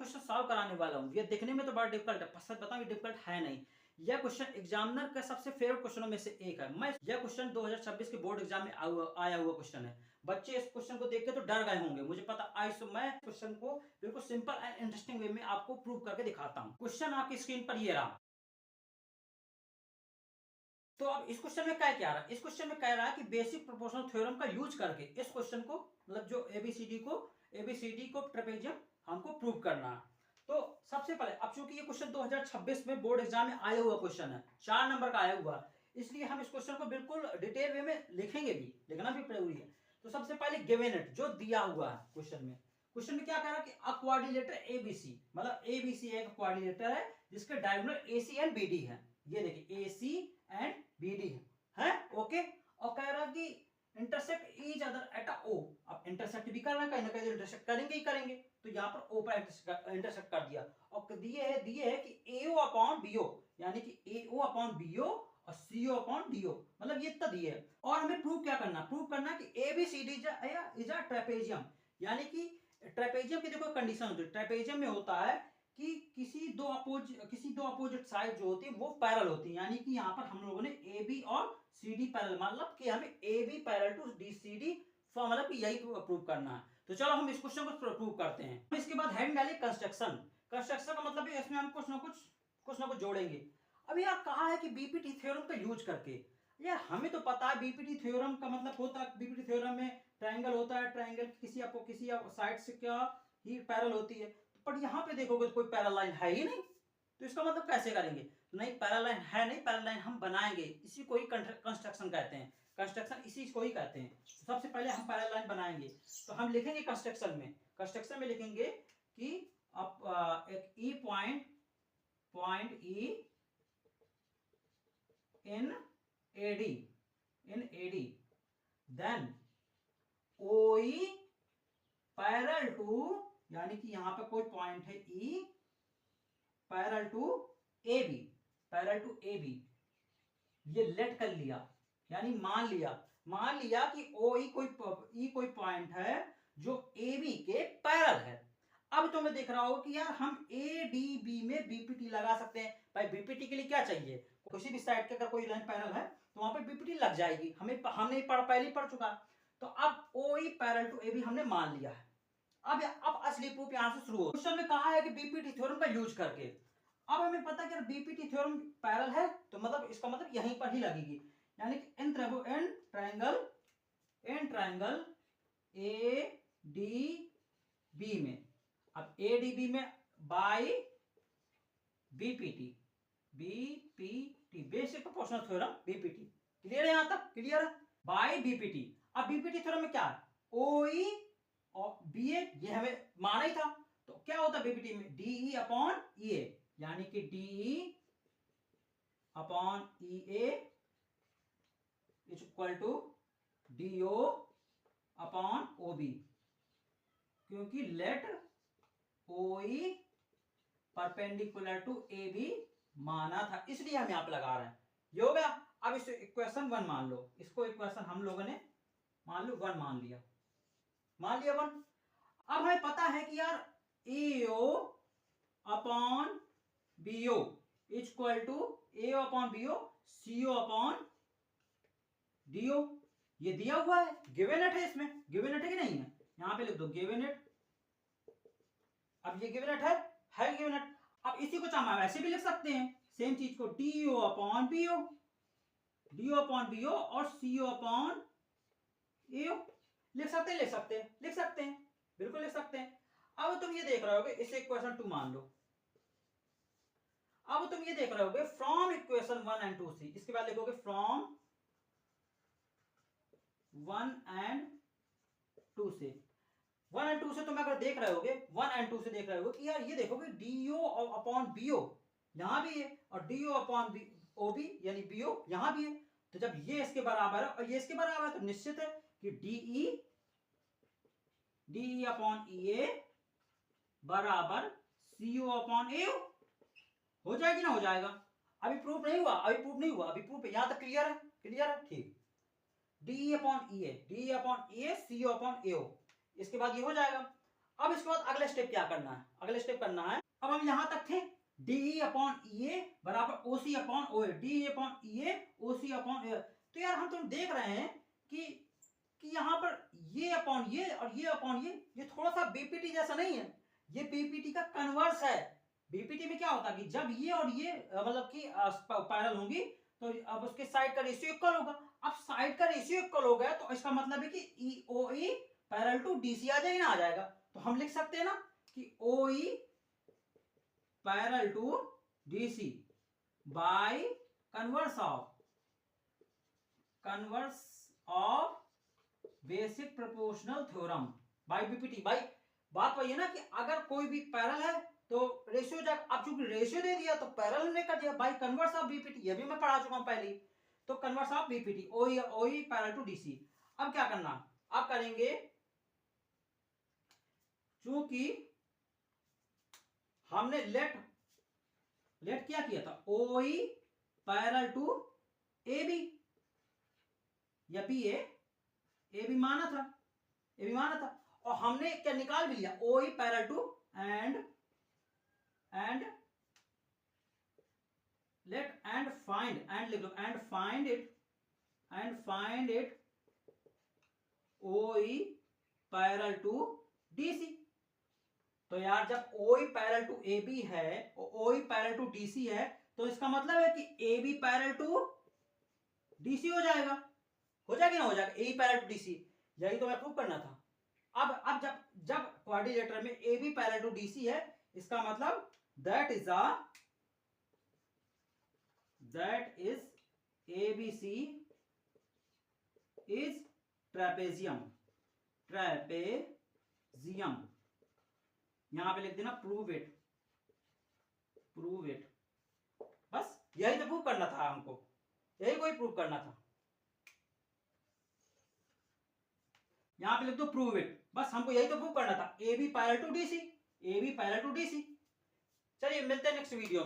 Question solve कराने वाला हूँ। ये देखने में तो बड़ा डिफिकल्ट है, सच बताऊं ये डिफिकल्ट है नहीं। यह क्वेश्चन एग्जामिनर का सबसे फेवरेट क्वेश्चनों में से एक है। यह क्वेश्चन 2026 के बोर्ड एग्जाम में आया हुआ क्वेश्चन है। बच्चे इस क्वेश्चन को देख के तो डर गए होंगे, मुझे पता। आज मैं क्वेश्चन को बिल्कुल सिंपल एंड इंटरेस्टिंग वे में आपको प्रूव करके दिखाता हूँ। क्वेश्चन आपकी स्क्रीन पर ये रहा। तो अब इस क्वेश्चन में क्या रहा है? इस क्वेश्चन में कह रहा है कि बेसिक प्रोपोर्शनल थ्योरम का यूज करके इस क्वेश्चन को, मतलब जो एबीसीडी को ट्रेपेजियम हमको प्रूव करना है। तो सबसे पहले, अब चूंकि ये क्वेश्चन 2026 में बोर्ड एग्जाम में आया हुआ क्वेश्चन है, 4 नंबर का आया हुआ, इसलिए हम इस क्वेश्चन को बिल्कुल डिटेल वे में लिखेंगे भी, लिखना भी जरूरी है। तो सबसे पहले गिवन इट, जो दिया हुआ है क्वेश्चन में क्या कह रहा है कि अ क्वाड्रिलेटर एबीसी, मतलब एबीसी एक क्वाड्रिलेटर है जिसके डायगोनल एसी एंड बीडी है। ये देखिए एसी एंड बीडी है ओके। और कह रहा कि इंटरसेक्ट ईच अदर एट ओ। अब इंटरसेक्ट भी करना, कहीं ना कहीं इंटरसेक्ट करेंगे ही करेंगे, तो यहाँ पर ओ पर इंटरसेक्ट कर दिया। और दिए है कि एओ अपॉन बीओ, यानी कि एओ अपॉन बीओ और सीओ अपॉन डीओ, मतलब ये इतना दिए है। और हमें प्रूव क्या करना, प्रूव करना कि एबीसीडी इज अ ट्रेपेजियम, यानी कि ट्रेपेजियम की देखो कंडीशन होती है। ट्रेपेजियम में होता है कि किसी दो अपोजिट साइड जो होती है वो पैरेलल होती है, यानी कि यहाँ पर हम लोगों ने ए बी और सी डी पैरेलल, मतलब कि हमें A B parallel to D C D, मतलब कि यही प्रूव करना है। तो चलो हम इस क्वेश्चन को प्रूव करते हैं। इसके बाद हेडिंग डालिए कंस्ट्रक्शन। कंस्ट्रक्शन का मतलब है इसमें हम कुछ ना कुछ जोड़ेंगे। अब यार कहा है कि बीपीटी थ्योरम का यूज करके, यार हमें तो पता है बीपीटी थ्योरम का मतलब होता है, बीपीटी थ्योरम में ट्रायंगल होता है, ट्रायंगल किसी साइड से क्या ही पैरेलल होती है। बट यहाँ पे देखोगे तो कोई पैरेलल लाइन है ही नहीं, तो इसका मतलब कैसे करेंगे? तो नहीं, पैरेलल लाइन है नहीं, पैरेलल लाइन हम बनाएंगे, इसी को ही कंस्ट्रक्शन कहते हैं। कंस्ट्रक्शन इसी को ही कहते हैं। तो सबसे पहले हम पैरेलल लाइन बनाएंगे, तो हम लिखेंगे कंस्ट्रक्शन में लिखेंगे कि एक E point E in AD then OE parallel to, यानी कि यहां पर कोई पॉइंट है E parallel to A B, ये लेट कर लिया, यानी मान लिया कि ओ ई कोई पॉइंट है जो ए बी के पैरेलल है। अब तो मैं देख रहा हूं कि यार हम ए डी बी में बीपीटी लगा सकते हैं। भाई बीपीटी के लिए क्या चाहिए, किसी भी साइड के अगर कोई लाइन पैरेलल है तो वहां पे बीपीटी लग जाएगी। हमने पहले ही पढ़ चुका। तो अब O E parallel to A B हमने मान लिया है। अब असली प्रूफ यहां से शुरू हो। क्वेश्चन में कहा है कि बीपीटी थ्योरम का यूज करके, अब हमें पता है कि बीपीटी थ्योरम पैरेलल है, तो मतलब इसका मतलब यहीं पर ही लगेगी, यानी कि in triangle A D B में, अब ए डी बी में by BPT basic proportional theorem BPT. Clear है? यहां तक क्लियर है? By BPT. अब बीपीटी थ्योरम में क्या है, ओई और बी ए, ये हमें माना ही था। तो क्या होता है बीपीटी में, डीई अपॉन ई ए, यानी कि D E upon E A is equal to D O upon O B, क्योंकि let O E perpendicular to A B माना था, इसलिए हम यहां पर लगा रहे हैं। ये हो गया। अब इस इक्वेशन 1 मान लो, इसको इक्वेशन हम लोगों ने मान लो 1 मान लिया 1। अब हमें पता है कि यार A O upon B O equal to A O upon B O C O upon D O, ये दिया हुआ है, गिवन इट है। इसमें गिवन इट है कि नहीं है, यहां पे लिख दो गिवन इट। अब ये गिवन इट है गिवन इट। अब इसी को हम ऐसे भी लिख सकते हैं, सेम चीज को डीओ अपॉन बीओ और सीओ अपॉन एओ, लिख सकते हैं बिल्कुल लिख सकते हैं। अब तुम ये देख रहे होगे, इसे इक्वेशन 2 मान लो। अब तुम ये देख रहे होगे फ्रॉम इक्वेशन 1 एंड 2 से, इसके बाद लिखोगे फ्रॉम 1 एंड 2 से। 1 एंड 2 से तुम अगर देख रहे होगे, 1 एंड 2 से देख रहे होगे कि यार ये देखोगे डीओ अपॉन बीओ यहां भी है, और डीओ अपॉन ओ बी यानी बीओ यहां भी है। तो जब ये इसके बराबर है और ये इसके बराबर है, तो निश्चित है कि डीई अपॉन ई ए बराबर सीओ अपॉन ए हो जाएगी ना, हो जाएगा। अभी प्रूफ नहीं हुआ, अभी प्रूफ है, यहां तक क्लियर है ठीक। डी अपॉन ई ए सीओ अपॉन एओ, इसके बाद ये हो जाएगा। अब इसके बाद अगला स्टेप क्या करना है, अगला स्टेप करना है, अब हम यहां तक थे डी अपॉन ई ए बराबर ओसी अपॉन ओ ए, डी अपॉन ई ए ओसी अपॉन ए। तो यार हम तुम देख रहे हैं कि यहाँ पर ये अपॉन ये और ये अपॉन ये थोड़ा सा बीपीटी जैसा नहीं है, ये बीपीटी का कन्वर्स है। बीपीटी में क्या होता है कि जब ये और ये मतलब कि पैरेलल होंगी तो अब उसके साइड का रेशियो इक्वल होगा। अब साइड का रेशियो इक्वल हो गया तो इसका मतलब है कि ई ओ ई पैरेलल टू डीसी आ जाएगा ना, आ जाएगा। तो हम लिख सकते हैं ना कि O E parallel to DC by converse of basic proportional theorem by BPT. भाई बात वही है ना कि अगर कोई भी पैरेलल है तो रेशियो, जब अब चूंकि रेशियो दे दिया तो पैरेलल ने कर दिया बाय कन्वर्स ऑफ बीपीटी, ये भी मैं पढ़ा चुका हूं पहले। तो कन्वर्स ऑफ बीपीटी ओई पैरेलल टू डीसी। अब क्या करना, अब करेंगे चूंकि हमने लेट क्या किया था, OE parallel to A B या बी ए बी माना था, और हमने क्या निकाल भी लिया, OE parallel to and let and लिख लो and find it OE parallel to DC. तो यार जब ओई पैरेलल टू ए बी है और ओई पैरेलल टू डीसी है तो इसका मतलब है कि A B parallel to DC हो जाएगा ना, हो जाएगा ए पैरेलल टू डीसी। यही तो मैं प्रूव करना था। अब जब क्वाड्रिलेटरल में A B parallel to DC है, इसका मतलब that is ABC is trapezium. यहां पे लिख देना प्रूव इट। बस यही तो प्रूव करना था हमको, यही कोई प्रूव करना था। यहां पे लिख दो प्रूव इट, बस हमको यही तो प्रूव करना था, A B parallel to DC. चलिए मिलते हैं नेक्स्ट वीडियो में।